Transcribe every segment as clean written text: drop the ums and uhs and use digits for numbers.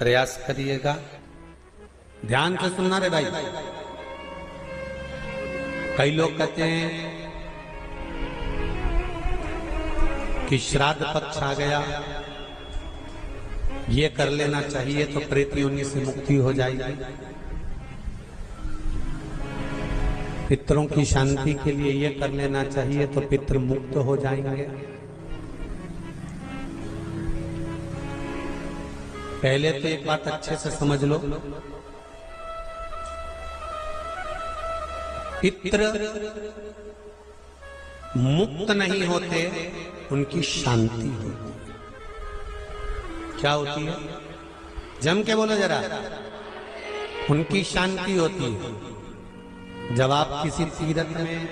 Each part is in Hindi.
प्रयास करिएगा। ध्यान से सुनना रे भाई। कई लोग कहते हैं कि श्राद्ध पक्ष आ गया, ये कर लेना चाहिए तो प्रेत योनि से मुक्ति हो जाएगी। पितरों की शांति के लिए ये कर लेना चाहिए तो पितृ मुक्त हो जाएंगे। पहले तो एक बात अच्छे से समझ लो, पितृ मुक्त नहीं होते, उनकी शांति होती। क्या होती है? जम के बोलो जरा। उनकी शांति होती है। जब आप किसी तीर्थ में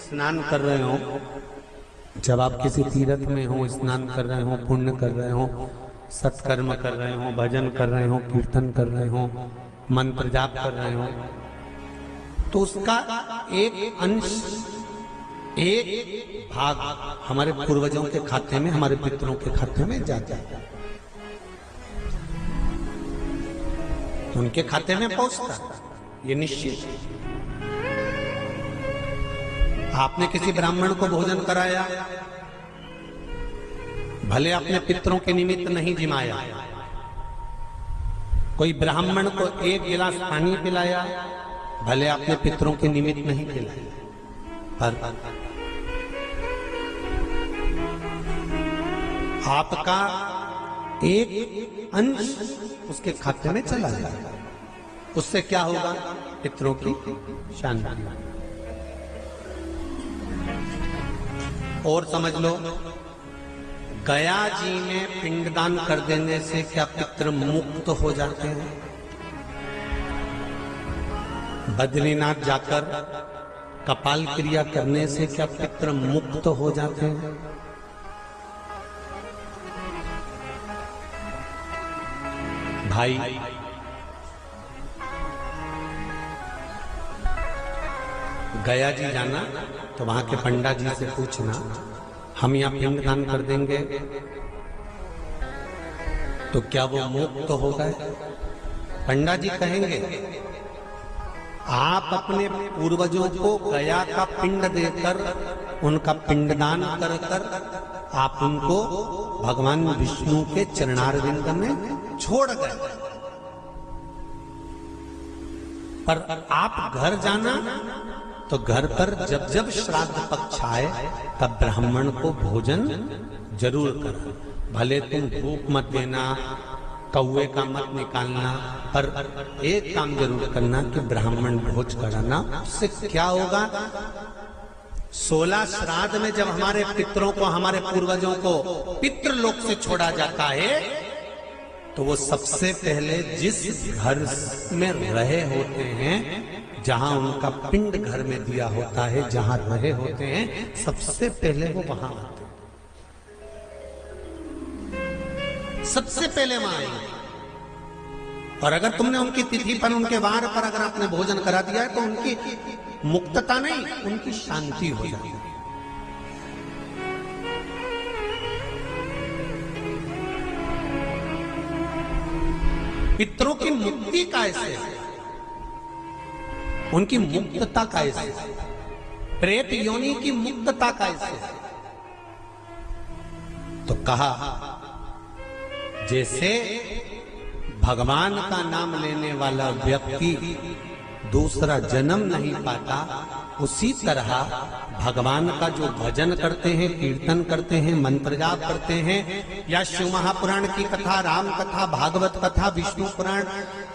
स्नान कर रहे हो, जब आप किसी तीर्थ में हो, स्नान कर रहे हो, पुण्य कर रहे हो, सत्कर्म कर रहे हो, भजन कर रहे हो, कीर्तन कर रहे हो, मंत्र जाप कर रहे हो, तो उसका एक अंश, एक भाग हमारे पूर्वजों के खाते में, हमारे पितरों के खाते में जाता है, उनके खाते में पहुंचता, ये निश्चित। आपने किसी ब्राह्मण को भोजन कराया, भले अपने पितरों के निमित्त नहीं जिमाया, कोई ब्राह्मण को एक गिलास पानी पिलाया, भले अपने पितरों के निमित्त नहीं पिलाया, पर आपका एक अंश उसके खाते में चला जाएगा। उससे क्या होगा? पितरों की शांति। और समझ लो, गया जी में पिंडदान कर देने से क्या पितृ मुक्त हो जाते हैं? बद्रीनाथ जाकर कपाल क्रिया करने से क्या पितृ मुक्त हो जाते हैं? भाई, गया जी जाना तो वहां के पंडा जी से पूछना, हम यहाँ पिंडदान कर देंगे तो क्या वो मुक्त हो गए? पंडा जी कहेंगे, आप अपने पूर्वजों को गया का पिंड देकर, उनका पिंडदान कर कर आप उनको भगवान विष्णु के चरणारविंद में छोड़ गए, पर आप घर जाना तो घर पर जब जब श्राद्ध पक्ष आए तब ब्राह्मण को भोजन जरूर करो। भले तुम भूख मत देना, कौवे का मत निकालना, पर एक काम जरूर करना कि ब्राह्मण भोज कराना। उससे क्या होगा? 16 श्राद्ध में जब हमारे पितरों को, हमारे पूर्वजों को पितृलोक से छोड़ा जाता है, तो वो सबसे पहले जिस घर में रहे होते हैं, जहां उनका पिंड घर में दिया होता है, जहां रहे होते हैं, सबसे पहले वो वहां आते हैं, सबसे पहले वहां आएंगे। और अगर तुमने उनकी तिथि पर, उनके वार पर अगर आपने भोजन करा दिया है, तो उनकी मुक्तता नहीं, उनकी शांति हो जाती है। पितरों की मुक्ति कैसे? उनकी मुक्तता कैसे? प्रेत योनि की मुक्तता कैसे? तो कहा, जैसे भगवान का नाम लेने वाला व्यक्ति दूसरा जन्म नहीं पाता, उसी तरह भगवान का जो भजन करते हैं, कीर्तन करते हैं, मंत्र जाप करते हैं, या शिव महापुराण की कथा, राम कथा, भागवत कथा, विष्णु पुराण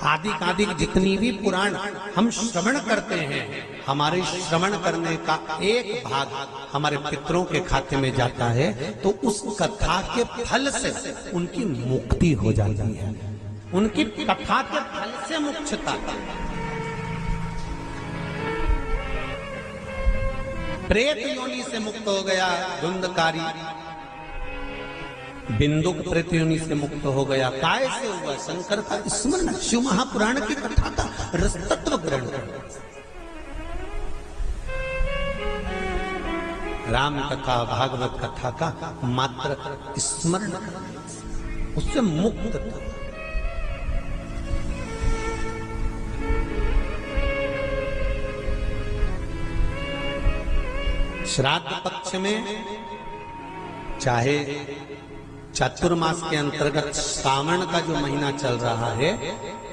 आदि जितनी भी पुराण हम श्रवण करते हैं, हमारे श्रवण करने का एक भाग हमारे पितरों के खाते में जाता है, तो उस कथा के फल से उनकी मुक्ति हो जाती है। उनकी कथा के फल से मुक्तता। प्रेत योनि से मुक्त हो गया धुंधकारी, बिंदुक प्रेत योनि से मुक्त हो गया। काय से हुआ? शंकर का स्मरण, शिव महापुराण की कथा का रसतत्व ग्रहण कर, राम कथा, भागवत कथा का मात्र स्मरण, उससे मुक्त था। श्राद्ध पक्ष में चाहे चातुर्मास के अंतर्गत श्रावण का जो महीना चल रहा है,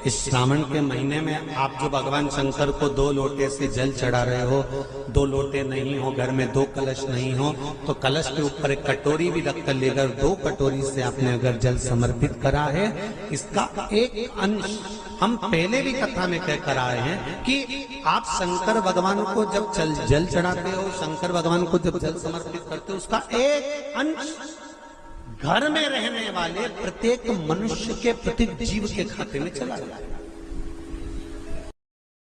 इस श्रावण के महीने में आप जो भगवान शंकर को 2 लोटे से जल चढ़ा रहे हो, 2 लोटे नहीं हो, घर में 2 कलश नहीं हो, तो कलश के ऊपर एक कटोरी भी रखकर लेकर 2 कटोरी से आपने अगर जल समर्पित करा है, इसका एक अंश हम पहले भी कथा में कह कर आए हैं कि आप शंकर भगवान को जब जल चढ़ाते हो, शंकर भगवान को जब जल समर्पित करते हो, उसका एक अंश घर में रहने वाले प्रत्येक मनुष्य के, प्रत्येक जीव के खाते में चला जाता है।